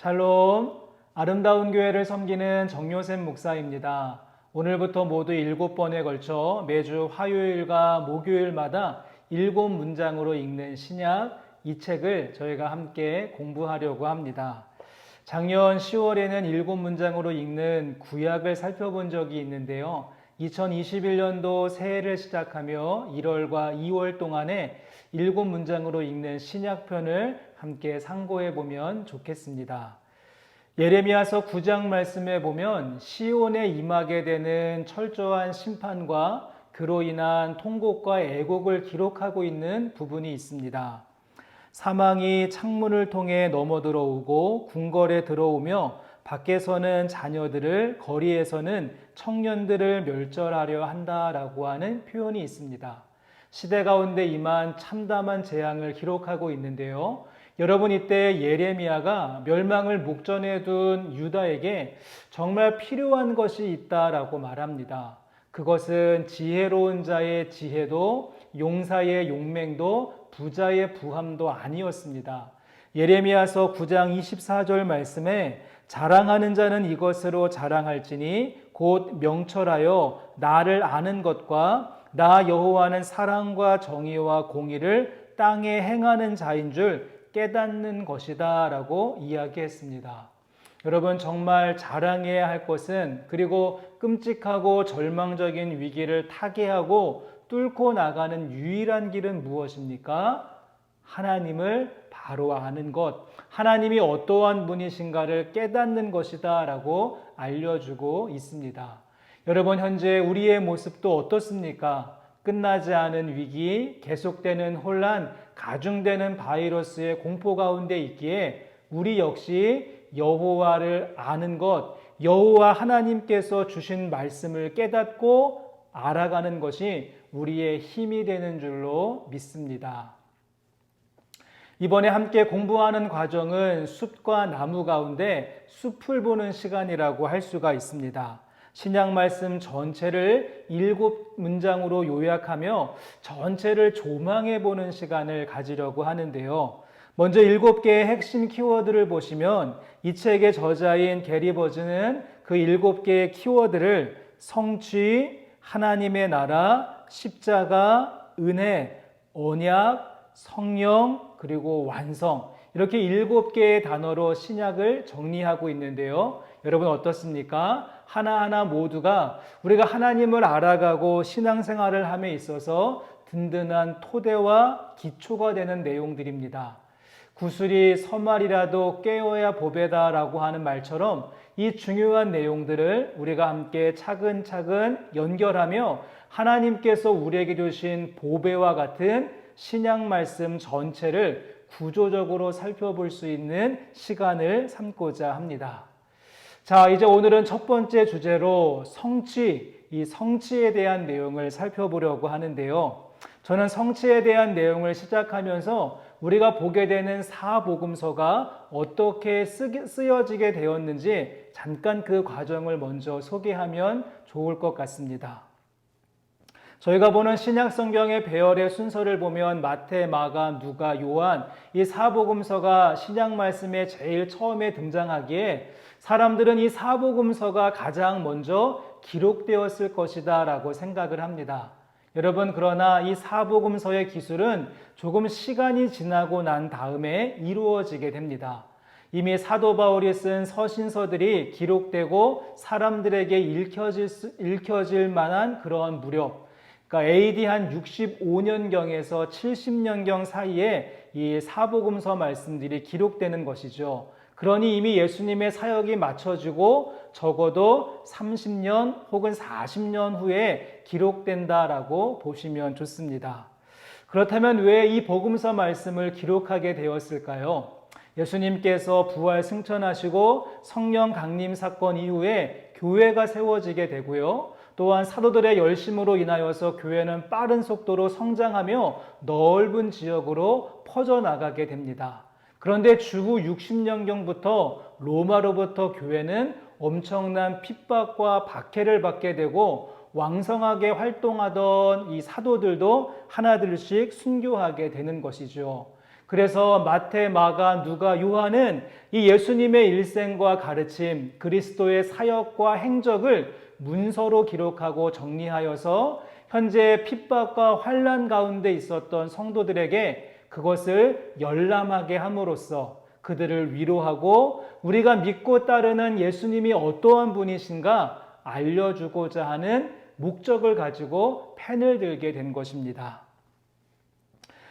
샬롬, 아름다운 교회를 섬기는 정요셉 목사입니다. 오늘부터 모두 7번에 걸쳐 매주 화요일과 목요일마다 7문장으로 읽는 신약 이 책을 저희가 함께 공부하려고 합니다. 작년 10월에는 7문장으로 읽는 구약을 살펴본 적이 있는데요. 2021년도 새해를 시작하며 1월과 2월 동안에 7문장으로 읽는 신약편을 함께 상고해 보면 좋겠습니다. 예레미야서 9장 말씀에 보면 시온에 임하게 되는 철저한 심판과 그로 인한 통곡과 애곡을 기록하고 있는 부분이 있습니다. 사망이 창문을 통해 넘어 들어오고 궁궐에 들어오며 밖에서는 자녀들을, 거리에서는 청년들을 멸절하려 한다라고 하는 표현이 있습니다. 시대 가운데 임한 참담한 재앙을 기록하고 있는데요. 여러분, 이때 예레미야가 멸망을 목전에 둔 유다에게 정말 필요한 것이 있다라고 말합니다. 그것은 지혜로운 자의 지혜도 용사의 용맹도 부자의 부함도 아니었습니다. 예레미야서 9장 24절 말씀에 자랑하는 자는 이것으로 자랑할지니 곧 명철하여 나를 아는 것과 나 여호와는 사랑과 정의와 공의를 땅에 행하는 자인 줄 깨닫는 것이다 라고 이야기했습니다. 여러분, 정말 자랑해야 할 것은, 그리고 끔찍하고 절망적인 위기를 타개하고 뚫고 나가는 유일한 길은 무엇입니까? 하나님을 바로 아는 것, 하나님이 어떠한 분이신가를 깨닫는 것이다 라고 알려주고 있습니다. 여러분, 현재 우리의 모습도 어떻습니까? 끝나지 않은 위기, 계속되는 혼란, 가중되는 바이러스의 공포 가운데 있기에 우리 역시 여호와를 아는 것, 여호와 하나님께서 주신 말씀을 깨닫고 알아가는 것이 우리의 힘이 되는 줄로 믿습니다. 이번에 함께 공부하는 과정은 숲과 나무 가운데 숲을 보는 시간이라고 할 수가 있습니다. 신약 말씀 전체를 7문장으로 요약하며 전체를 조망해 보는 시간을 가지려고 하는데요. 먼저 7개의 핵심 키워드를 보시면 이 책의 저자인 게리 버즈는 그 7개의 키워드를 성취, 하나님의 나라, 십자가, 은혜, 언약, 성령, 그리고 완성, 이렇게 7개의 단어로 신약을 정리하고 있는데요. 여러분 어떻습니까? 하나하나 모두가 우리가 하나님을 알아가고 신앙생활을 함에 있어서 든든한 토대와 기초가 되는 내용들입니다. 구슬이 서말이라도 깨어야 보배다라고 하는 말처럼 이 중요한 내용들을 우리가 함께 차근차근 연결하며 하나님께서 우리에게 주신 보배와 같은 신약 말씀 전체를 구조적으로 살펴볼 수 있는 시간을 삼고자 합니다. 자, 이제 오늘은 첫 번째 주제로 성취, 이 성취에 대한 내용을 살펴보려고 하는데요. 저는 성취에 대한 내용을 시작하면서 우리가 보게 되는 사복음서가 어떻게 쓰여지게 되었는지 잠깐 그 과정을 먼저 소개하면 좋을 것 같습니다. 저희가 보는 신약 성경의 배열의 순서를 보면 마태, 마가, 누가, 요한, 이 사복음서가 신약 말씀에 제일 처음에 등장하기에 사람들은 이 사복음서가 가장 먼저 기록되었을 것이다 라고 생각을 합니다. 여러분, 그러나 이 사복음서의 기술은 조금 시간이 지나고 난 다음에 이루어지게 됩니다. 이미 사도 바울이 쓴 서신서들이 기록되고 사람들에게 읽혀질 만한 그러한 무렵, 그러니까 AD 한 65년경에서 70년경 사이에 이 사복음서 말씀들이 기록되는 것이죠. 그러니 이미 예수님의 사역이 맞춰지고 적어도 30년 혹은 40년 후에 기록된다라고 보시면 좋습니다. 그렇다면 왜 이 복음서 말씀을 기록하게 되었을까요? 예수님께서 부활 승천하시고 성령 강림 사건 이후에 교회가 세워지게 되고요. 또한 사도들의 열심으로 인하여서 교회는 빠른 속도로 성장하며 넓은 지역으로 퍼져나가게 됩니다. 그런데 주후 60년경부터 로마로부터 교회는 엄청난 핍박과 박해를 받게 되고 왕성하게 활동하던 이 사도들도 하나둘씩 순교하게 되는 것이죠. 그래서 마태, 마가, 누가, 요한은 이 예수님의 일생과 가르침, 그리스도의 사역과 행적을 문서로 기록하고 정리하여서 현재 핍박과 환난 가운데 있었던 성도들에게 그것을 열람하게 함으로써 그들을 위로하고 우리가 믿고 따르는 예수님이 어떠한 분이신가 알려주고자 하는 목적을 가지고 펜을 들게 된 것입니다.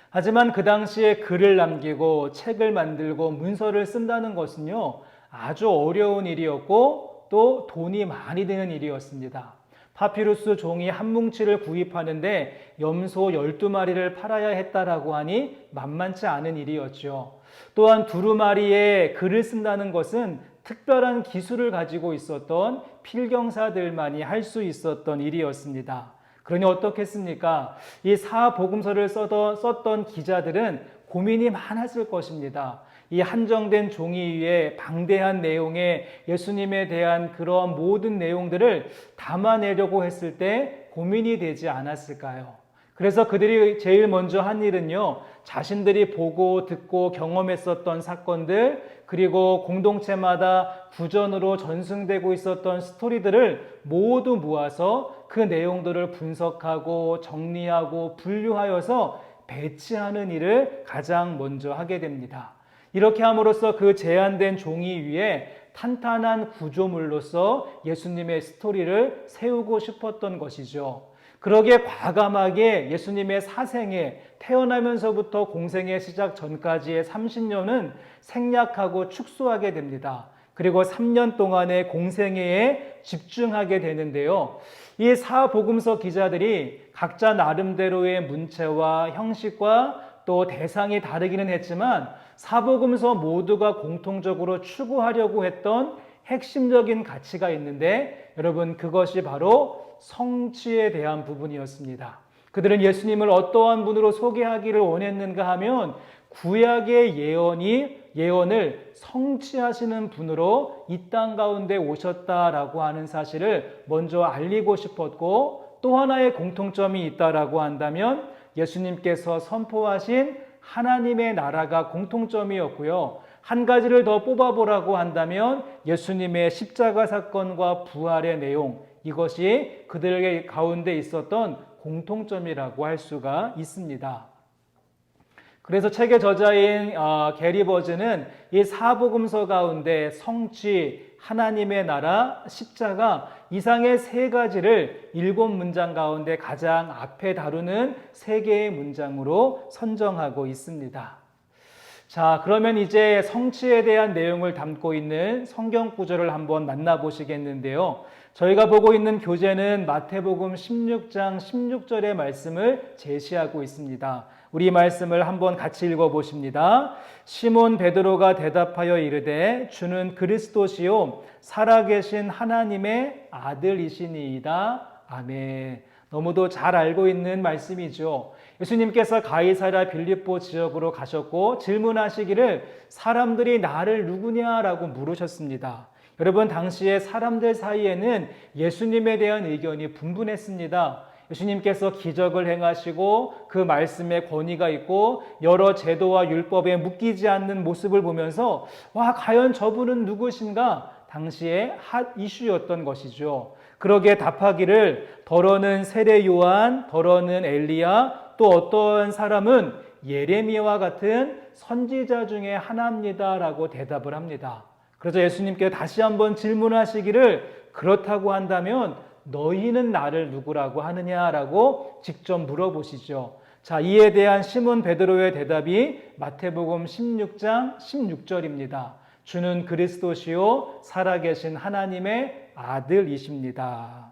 하지만 그 당시에 글을 남기고 책을 만들고 문서를 쓴다는 것은요, 아주 어려운 일이었고 또 돈이 많이 드는 일이었습니다. 파피루스 종이 한 뭉치를 구입하는데 염소 12마리를 팔아야 했다라고 하니 만만치 않은 일이었죠. 또한 두루마리에 글을 쓴다는 것은 특별한 기술을 가지고 있었던 필경사들만이 할 수 있었던 일이었습니다. 그러니 어떻겠습니까? 이 사복음서를 썼던 기자들은 고민이 많았을 것입니다. 이 한정된 종이 위에 방대한 내용의 예수님에 대한 그런 모든 내용들을 담아내려고 했을 때 고민이 되지 않았을까요? 그래서 그들이 제일 먼저 한 일은요, 자신들이 보고 듣고 경험했었던 사건들, 그리고 공동체마다 구전으로 전승되고 있었던 스토리들을 모두 모아서 그 내용들을 분석하고 정리하고 분류하여서 배치하는 일을 가장 먼저 하게 됩니다. 이렇게 함으로써 그 제한된 종이 위에 탄탄한 구조물로서 예수님의 스토리를 세우고 싶었던 것이죠. 그러기에 과감하게 예수님의 사생애, 태어나면서부터 공생의 시작 전까지의 30년은 생략하고 축소하게 됩니다. 그리고 3년 동안의 공생애에 집중하게 되는데요. 이 사복음서 기자들이 각자 나름대로의 문체와 형식과 또 대상이 다르기는 했지만 사복음서 모두가 공통적으로 추구하려고 했던 핵심적인 가치가 있는데 여러분, 그것이 바로 성취에 대한 부분이었습니다. 그들은 예수님을 어떠한 분으로 소개하기를 원했는가 하면 구약의 예언을 성취하시는 분으로 이 땅 가운데 오셨다라고 하는 사실을 먼저 알리고 싶었고, 또 하나의 공통점이 있다라고 한다면 예수님께서 선포하신 하나님의 나라가 공통점이었고요. 한 가지를 더 뽑아보라고 한다면 예수님의 십자가 사건과 부활의 내용, 이것이 그들의 가운데 있었던 공통점이라고 할 수가 있습니다. 그래서 책의 저자인 게리 버즈는 이 사복음서 가운데 성취, 하나님의 나라, 십자가 이상의 세 가지를 7문장 가운데 가장 앞에 다루는 3개의 문장으로 선정하고 있습니다. 자, 그러면 이제 성취에 대한 내용을 담고 있는 성경 구절을 한번 만나보시겠는데요. 저희가 보고 있는 교재는 마태복음 16장 16절의 말씀을 제시하고 있습니다. 우리 말씀을 한번 같이 읽어보십니다. 시몬 베드로가 대답하여 이르되 주는 그리스도시요 살아계신 하나님의 아들이시니이다. 아멘. 너무도 잘 알고 있는 말씀이죠. 예수님께서 가이사랴 빌립보 지역으로 가셨고 질문하시기를 사람들이 나를 누구냐라고 물으셨습니다. 여러분, 당시에 사람들 사이에는 예수님에 대한 의견이 분분했습니다. 예수님께서 기적을 행하시고 그 말씀에 권위가 있고 여러 제도와 율법에 묶이지 않는 모습을 보면서 과연 저분은 누구신가? 당시에 핫 이슈였던 것이죠. 그러기에 답하기를 더러는 세례 요한, 더러는 엘리야, 또 어떤 사람은 예레미야와 같은 선지자 중에 하나입니다라고 대답을 합니다. 그래서 예수님께 다시 한번 질문하시기를 그렇다고 한다면 너희는 나를 누구라고 하느냐라고 직접 물어보시죠. 자, 이에 대한 시몬 베드로의 대답이 마태복음 16장 16절입니다. 주는 그리스도시요 살아계신 하나님의 아들이십니다.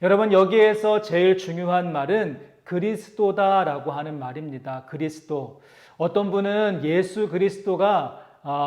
여러분, 여기에서 제일 중요한 말은 그리스도다라고 하는 말입니다. 그리스도. 어떤 분은 예수 그리스도가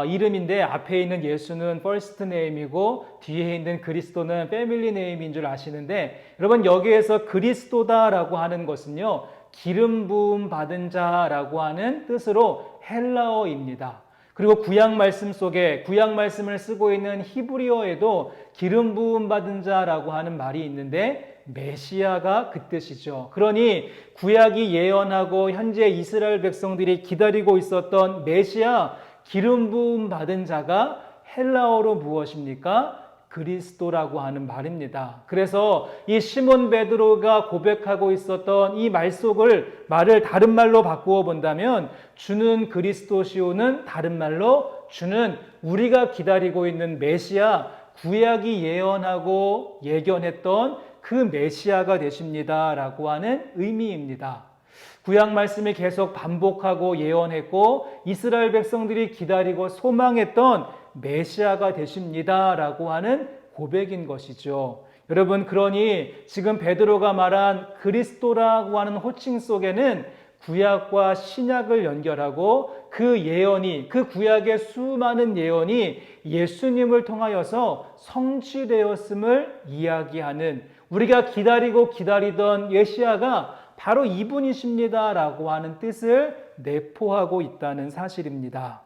이름인데 앞에 있는 예수는 first name이고 뒤에 있는 그리스도는 family name인 줄 아시는데, 여러분, 여기에서 그리스도다라고 하는 것은요 기름 부음 받은 자라고 하는 뜻으로 헬라어입니다. 그리고 구약 말씀 속에 구약 말씀을 쓰고 있는 히브리어에도 기름 부음 받은 자라고 하는 말이 있는데 메시아가 그 뜻이죠. 그러니 구약이 예언하고 현재 이스라엘 백성들이 기다리고 있었던 메시아 기름 부음 받은 자가 헬라어로 무엇입니까? 그리스도라고 하는 말입니다. 그래서 이 시몬 베드로가 고백하고 있었던 이 말을 다른 말로 바꾸어 본다면 주는 그리스도시오는 다른 말로 주는 우리가 기다리고 있는 메시아, 구약이 예언하고 예견했던 그 메시아가 되십니다라고 하는 의미입니다. 구약 말씀을 계속 반복하고 예언했고 이스라엘 백성들이 기다리고 소망했던 메시아가 되십니다라고 하는 고백인 것이죠. 여러분, 그러니 지금 베드로가 말한 그리스도라고 하는 호칭 속에는 구약과 신약을 연결하고 그 예언이, 그 구약의 수많은 예언이 예수님을 통하여서 성취되었음을 이야기하는, 우리가 기다리고 기다리던 메시아가 바로 이분이십니다라고 하는 뜻을 내포하고 있다는 사실입니다.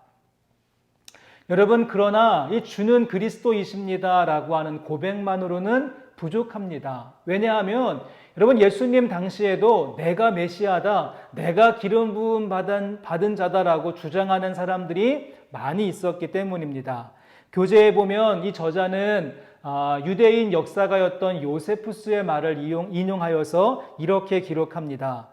여러분, 그러나 이 주는 그리스도이십니다라고 하는 고백만으로는 부족합니다. 왜냐하면 여러분, 예수님 당시에도 내가 메시아다, 내가 기름 부음 받은 자다라고 주장하는 사람들이 많이 있었기 때문입니다. 교재에 보면 이 저자는 유대인 역사가였던 요세푸스의 말을 인용하여서 이렇게 기록합니다.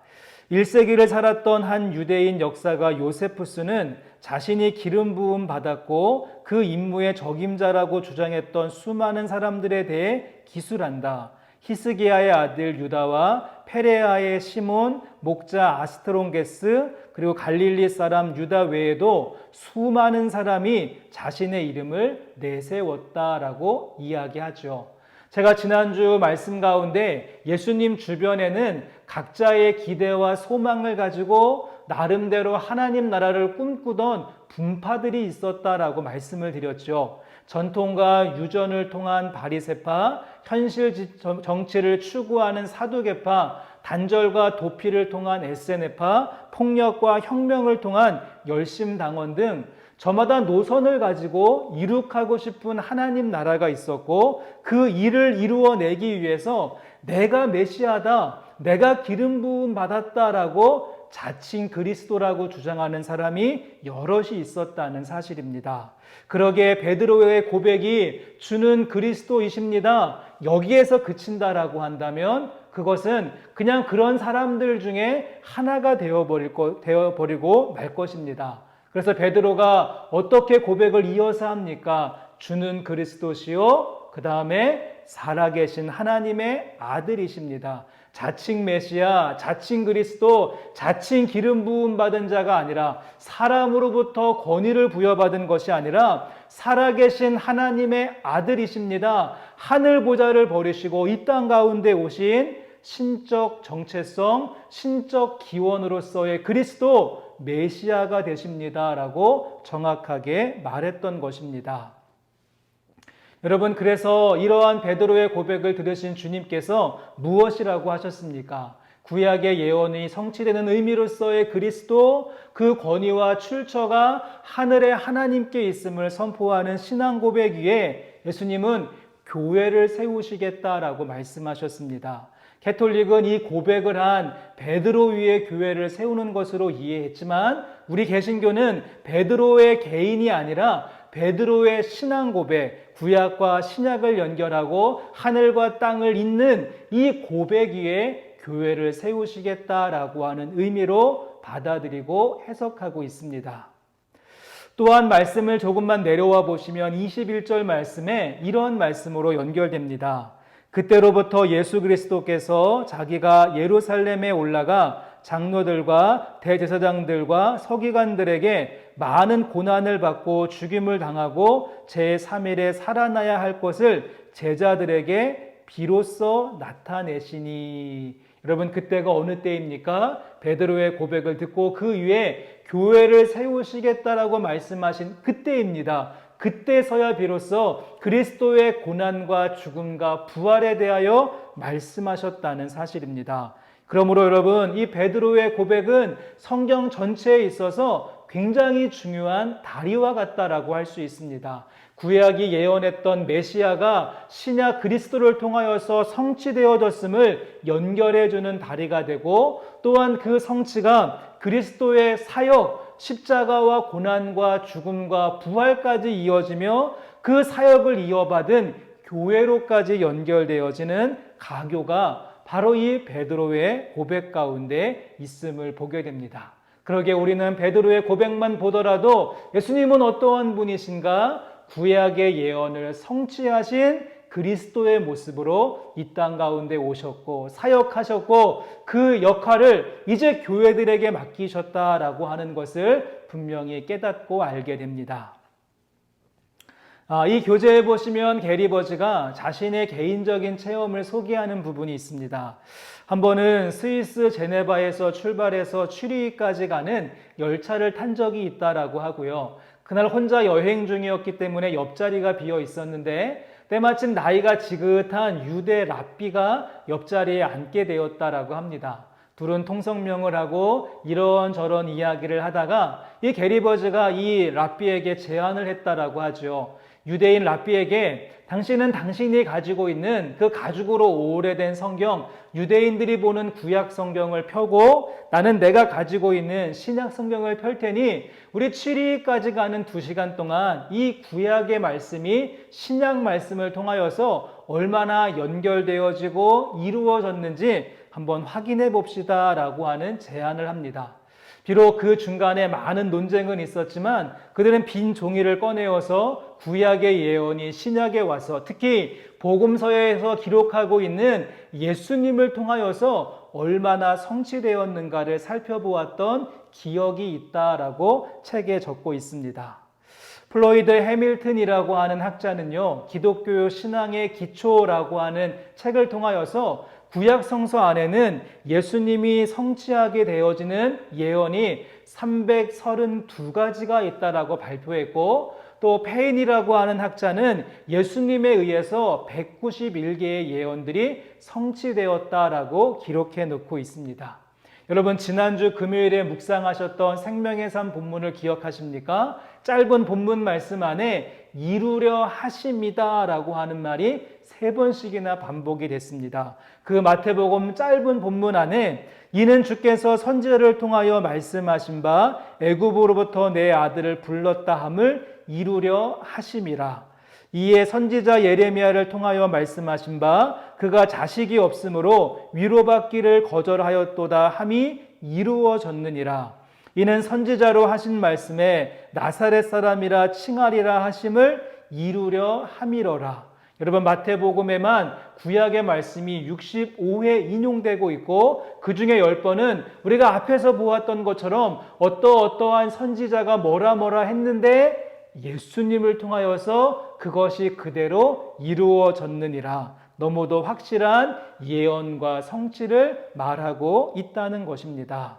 1세기를 살았던 한 유대인 역사가 요세푸스는 자신이 기름 부음 받았고 그 임무의 적임자라고 주장했던 수많은 사람들에 대해 기술한다. 히스기야의 아들 유다와 페레아의 시몬, 목자 아스트롱게스, 그리고 갈릴리 사람 유다 외에도 수많은 사람이 자신의 이름을 내세웠다라고 이야기하죠. 제가 지난주 말씀 가운데 예수님 주변에는 각자의 기대와 소망을 가지고 나름대로 하나님 나라를 꿈꾸던 분파들이 있었다라고 말씀을 드렸죠. 전통과 유전을 통한 바리새파, 현실 정치를 추구하는 사두개파, 단절과 도피를 통한 에세네파, 폭력과 혁명을 통한 열심당원 등 저마다 노선을 가지고 이룩하고 싶은 하나님 나라가 있었고 그 일을 이루어내기 위해서 내가 메시아다, 내가 기름 부음 받았다라고 자칭 그리스도라고 주장하는 사람이 여럿이 있었다는 사실입니다. 그러기에 베드로의 고백이 주는 그리스도이십니다, 여기에서 그친다라고 한다면 그것은 그냥 그런 사람들 중에 하나가 되어버리고 말 것입니다. 그래서 베드로가 어떻게 고백을 이어서 합니까? 주는 그리스도시요, 그 다음에 살아계신 하나님의 아들이십니다. 자칭 메시아, 자칭 그리스도, 자칭 기름 부음 받은 자가 아니라 사람으로부터 권위를 부여받은 것이 아니라 살아계신 하나님의 아들이십니다. 하늘 보좌를 버리시고 이 땅 가운데 오신 신적 정체성, 신적 기원으로서의 그리스도 메시아가 되십니다라고 정확하게 말했던 것입니다. 여러분, 그래서 이러한 베드로의 고백을 들으신 주님께서 무엇이라고 하셨습니까? 구약의 예언이 성취되는 의미로서의 그리스도, 그 권위와 출처가 하늘의 하나님께 있음을 선포하는 신앙 고백 위에 예수님은 교회를 세우시겠다라고 말씀하셨습니다. 캐톨릭은 이 고백을 한 베드로 위에 교회를 세우는 것으로 이해했지만 우리 개신교는 베드로의 개인이 아니라 베드로의 신앙 고백, 구약과 신약을 연결하고 하늘과 땅을 잇는 이 고백 위에 교회를 세우시겠다라고 하는 의미로 받아들이고 해석하고 있습니다. 또한 말씀을 조금만 내려와 보시면 21절 말씀에 이런 말씀으로 연결됩니다. 그때로부터 예수 그리스도께서 자기가 예루살렘에 올라가 장로들과 대제사장들과 서기관들에게 많은 고난을 받고 죽임을 당하고 제3일에 살아나야 할 것을 제자들에게 비로소 나타내시니. 여러분, 그때가 어느 때입니까? 베드로의 고백을 듣고 그 위에 교회를 세우시겠다라고 말씀하신 그때입니다. 그때서야 비로소 그리스도의 고난과 죽음과 부활에 대하여 말씀하셨다는 사실입니다. 그러므로 여러분, 이 베드로의 고백은 성경 전체에 있어서 굉장히 중요한 다리와 같다라고 할 수 있습니다. 구약이 예언했던 메시아가 신약 그리스도를 통하여서 성취되어졌음을 연결해주는 다리가 되고, 또한 그 성취가 그리스도의 사역, 십자가와 고난과 죽음과 부활까지 이어지며 그 사역을 이어받은 교회로까지 연결되어지는 가교가 바로 이 베드로의 고백 가운데 있음을 보게 됩니다. 그러기에 우리는 베드로의 고백만 보더라도 예수님은 어떠한 분이신가? 구약의 예언을 성취하신 그리스도의 모습으로 이 땅 가운데 오셨고 사역하셨고 그 역할을 이제 교회들에게 맡기셨다라고 하는 것을 분명히 깨닫고 알게 됩니다. 이 교재에 보시면 게리 버즈가 자신의 개인적인 체험을 소개하는 부분이 있습니다. 한 번은 스위스 제네바에서 출발해서 취리히까지 가는 열차를 탄 적이 있다라고 하고요. 그날 혼자 여행 중이었기 때문에 옆자리가 비어 있었는데 때마침 나이가 지긋한 유대 랍비가 옆자리에 앉게 되었다라고 합니다. 둘은 통성명을 하고 이런저런 이야기를 하다가 이 게리 버즈가 이 랍비에게 제안을 했다라고 하죠. 유대인 랍비에게 당신은 당신이 가지고 있는 그 가죽으로 오래된 성경, 유대인들이 보는 구약 성경을 펴고 나는 내가 가지고 있는 신약 성경을 펼 테니 우리 취리까지 가는 2시간 동안 이 구약의 말씀이 신약 말씀을 통하여서 얼마나 연결되어지고 이루어졌는지 한번 확인해 봅시다 라고 하는 제안을 합니다. 비록 그 중간에 많은 논쟁은 있었지만 그들은 빈 종이를 꺼내어서 구약의 예언이 신약에 와서 특히 복음서에서 기록하고 있는 예수님을 통하여서 얼마나 성취되었는가를 살펴보았던 기억이 있다라고 책에 적고 있습니다. 플로이드 해밀턴이라고 하는 학자는요, 기독교 신앙의 기초라고 하는 책을 통하여서 구약 성서 안에는 예수님이 성취하게 되어지는 예언이 332가지가 있다라고 발표했고, 또 페인이라고 하는 학자는 예수님에 의해서 191개의 예언들이 성취되었다라고 기록해 놓고 있습니다. 여러분, 지난주 금요일에 묵상하셨던 생명의 삶 본문을 기억하십니까? 짧은 본문 말씀 안에 이루려 하심이다 라고 하는 말이 3번씩이나 반복이 됐습니다. 그 마태복음 짧은 본문 안에 이는 주께서 선지자를 통하여 말씀하신 바 애굽으로부터 내 아들을 불렀다 함을 이루려 하심이라. 이에 선지자 예레미야를 통하여 말씀하신 바 그가 자식이 없으므로 위로받기를 거절하였도다 함이 이루어졌느니라. 이는 선지자로 하신 말씀에 나사렛 사람이라 칭하리라 하심을 이루려 함이로라. 여러분, 마태복음에만 구약의 말씀이 65회 인용되고 있고 그 중에 10번은 우리가 앞에서 보았던 것처럼 어떠한 선지자가 뭐라 했는데 예수님을 통하여서 그것이 그대로 이루어졌느니라. 너무도 확실한 예언과 성취를 말하고 있다는 것입니다.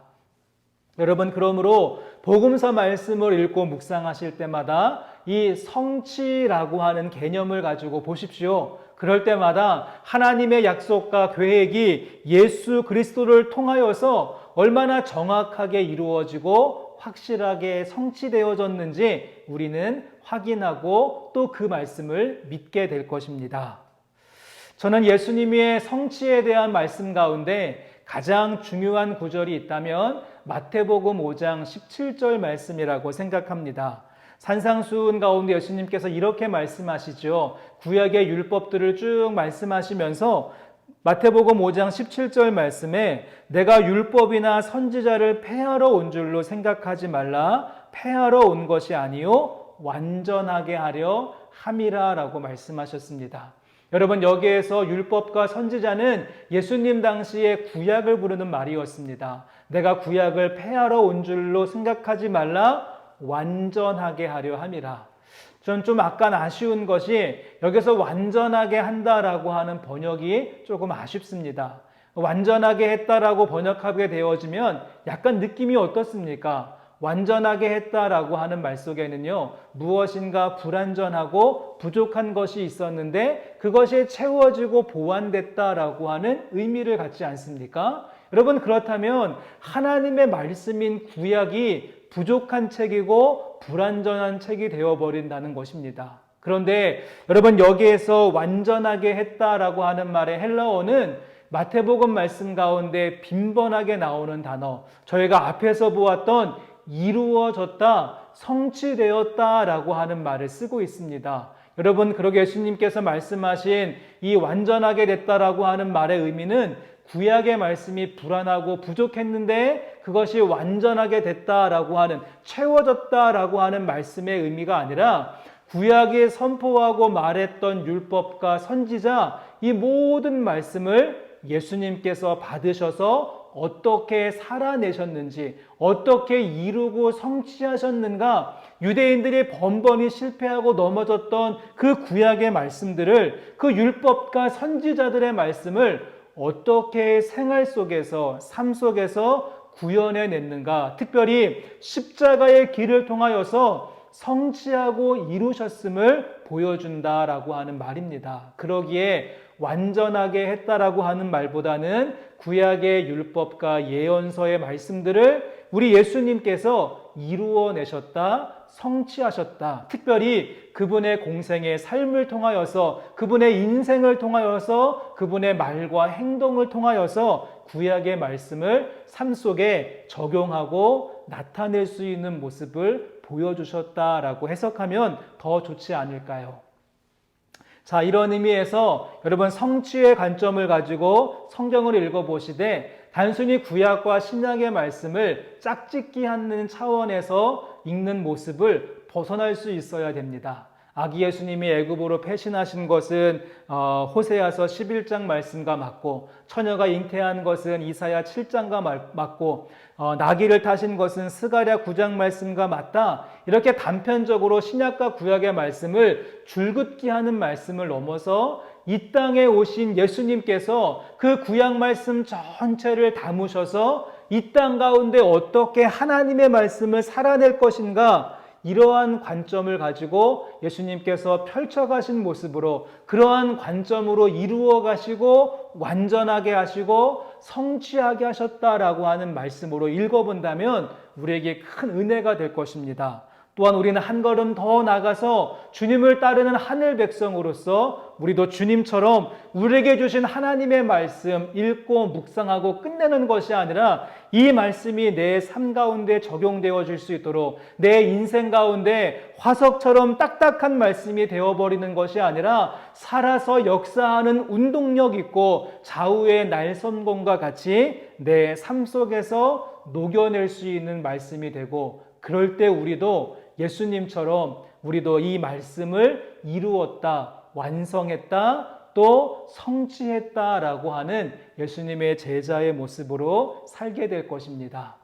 여러분, 그러므로 복음서 말씀을 읽고 묵상하실 때마다 이 성취라고 하는 개념을 가지고 보십시오. 그럴 때마다 하나님의 약속과 계획이 예수 그리스도를 통하여서 얼마나 정확하게 이루어지고 확실하게 성취되어졌는지 우리는 확인하고 또 그 말씀을 믿게 될 것입니다. 저는 예수님의 성취에 대한 말씀 가운데 가장 중요한 구절이 있다면 마태복음 5장 17절 말씀이라고 생각합니다. 산상수훈 가운데 예수님께서 이렇게 말씀하시죠. 구약의 율법들을 쭉 말씀하시면서 마태복음 5장 17절 말씀에 내가 율법이나 선지자를 폐하러 온 줄로 생각하지 말라. 폐하러 온 것이 아니요 완전하게 하려 함이라 라고 말씀하셨습니다. 여러분, 여기에서 율법과 선지자는 예수님 당시에 구약을 부르는 말이었습니다. 내가 구약을 폐하러 온 줄로 생각하지 말라. 완전하게 하려 함이라. 전 좀 약간 아쉬운 것이 여기서 완전하게 한다라고 하는 번역이 조금 아쉽습니다. 완전하게 했다라고 번역하게 되어지면 약간 느낌이 어떻습니까? 완전하게 했다라고 하는 말 속에는요, 무엇인가 불완전하고 부족한 것이 있었는데 그것이 채워지고 보완됐다라고 하는 의미를 갖지 않습니까? 여러분, 그렇다면 하나님의 말씀인 구약이 부족한 책이고 불완전한 책이 되어버린다는 것입니다. 그런데 여러분, 여기에서 완전하게 했다라고 하는 말의 헬라어는 마태복음 말씀 가운데 빈번하게 나오는 단어, 저희가 앞에서 보았던 이루어졌다, 성취되었다라고 하는 말을 쓰고 있습니다. 여러분, 그러게 예수님께서 말씀하신 이 완전하게 됐다라고 하는 말의 의미는 구약의 말씀이 불완하고 부족했는데 그것이 완전하게 됐다라고 하는, 채워졌다라고 하는 말씀의 의미가 아니라 구약에 선포하고 말했던 율법과 선지자, 이 모든 말씀을 예수님께서 받으셔서 어떻게 살아내셨는지, 어떻게 이루고 성취하셨는가, 유대인들이 번번이 실패하고 넘어졌던 그 구약의 말씀들을, 그 율법과 선지자들의 말씀을 어떻게 생활 속에서, 삶 속에서 구현해냈는가, 특별히 십자가의 길을 통하여서 성취하고 이루셨음을 보여준다라고 하는 말입니다. 그러기에 완전하게 했다라고 하는 말보다는 구약의 율법과 예언서의 말씀들을 우리 예수님께서 이루어내셨다, 성취하셨다. 특별히 그분의 공생의 삶을 통하여서, 그분의 인생을 통하여서, 그분의 말과 행동을 통하여서 구약의 말씀을 삶 속에 적용하고 나타낼 수 있는 모습을 보여주셨다라고 해석하면 더 좋지 않을까요? 자, 이런 의미에서 여러분, 성취의 관점을 가지고 성경을 읽어보시되 단순히 구약과 신약의 말씀을 짝짓기 하는 차원에서 읽는 모습을 벗어날 수 있어야 됩니다. 아기 예수님이 애굽으로 패신하신 것은 호세아서 11장 말씀과 맞고, 처녀가 잉태한 것은 이사야 7장과 맞고, 나귀를 타신 것은 스가랴 9장 말씀과 맞다. 이렇게 단편적으로 신약과 구약의 말씀을 줄긋기 하는 말씀을 넘어서 이 땅에 오신 예수님께서 그 구약 말씀 전체를 담으셔서 이 땅 가운데 어떻게 하나님의 말씀을 살아낼 것인가, 이러한 관점을 가지고 예수님께서 펼쳐가신 모습으로, 그러한 관점으로 이루어 가시고 완전하게 하시고 성취하게 하셨다라고 하는 말씀으로 읽어본다면 우리에게 큰 은혜가 될 것입니다. 또한 우리는 한 걸음 더 나가서 주님을 따르는 하늘 백성으로서 우리도 주님처럼 우리에게 주신 하나님의 말씀 읽고 묵상하고 끝내는 것이 아니라 이 말씀이 내 삶 가운데 적용되어질 수 있도록, 내 인생 가운데 화석처럼 딱딱한 말씀이 되어버리는 것이 아니라 살아서 역사하는 운동력 있고 좌우의 날선공과 같이 내 삶 속에서 녹여낼 수 있는 말씀이 되고, 그럴 때 우리도 예수님처럼 우리도 이 말씀을 이루었다, 완성했다, 또 성취했다라고 하는 예수님의 제자의 모습으로 살게 될 것입니다.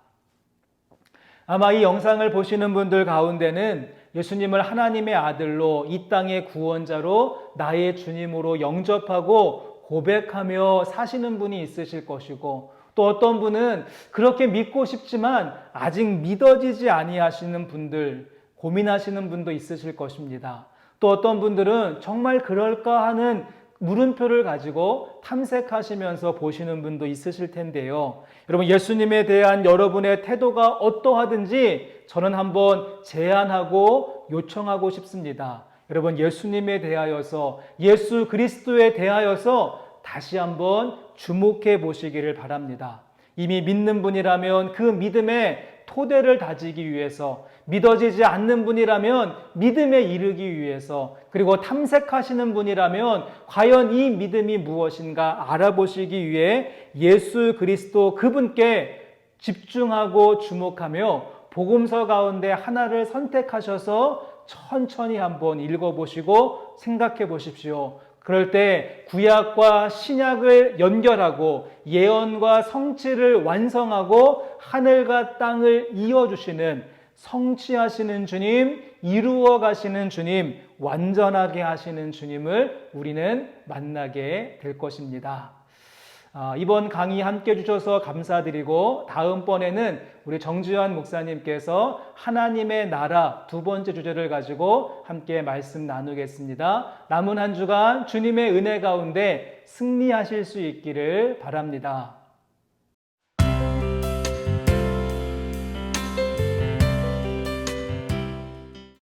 아마 이 영상을 보시는 분들 가운데는 예수님을 하나님의 아들로, 이 땅의 구원자로, 나의 주님으로 영접하고 고백하며 사시는 분이 있으실 것이고, 또 어떤 분은 그렇게 믿고 싶지만 아직 믿어지지 아니하시는 분들, 고민하시는 분도 있으실 것입니다. 또 어떤 분들은 정말 그럴까 하는 물음표를 가지고 탐색하시면서 보시는 분도 있으실 텐데요. 여러분, 예수님에 대한 여러분의 태도가 어떠하든지 저는 한번 제안하고 요청하고 싶습니다. 여러분, 예수님에 대하여서, 예수 그리스도에 대하여서 다시 한번 주목해 보시기를 바랍니다. 이미 믿는 분이라면 그 믿음의 토대를 다지기 위해서, 믿어지지 않는 분이라면 믿음에 이르기 위해서, 그리고 탐색하시는 분이라면 과연 이 믿음이 무엇인가 알아보시기 위해 예수 그리스도 그분께 집중하고 주목하며 복음서 가운데 하나를 선택하셔서 천천히 한번 읽어보시고 생각해 보십시오. 그럴 때 구약과 신약을 연결하고 예언과 성취를 완성하고 하늘과 땅을 이어주시는, 성취하시는 주님, 이루어 가시는 주님, 완전하게 하시는 주님을 우리는 만나게 될 것입니다. 이번 강의 함께 해주셔서 감사드리고, 다음번에는 우리 정주환 목사님께서 하나님의 나라 두 번째 주제를 가지고 함께 말씀 나누겠습니다. 남은 한 주간 주님의 은혜 가운데 승리하실 수 있기를 바랍니다.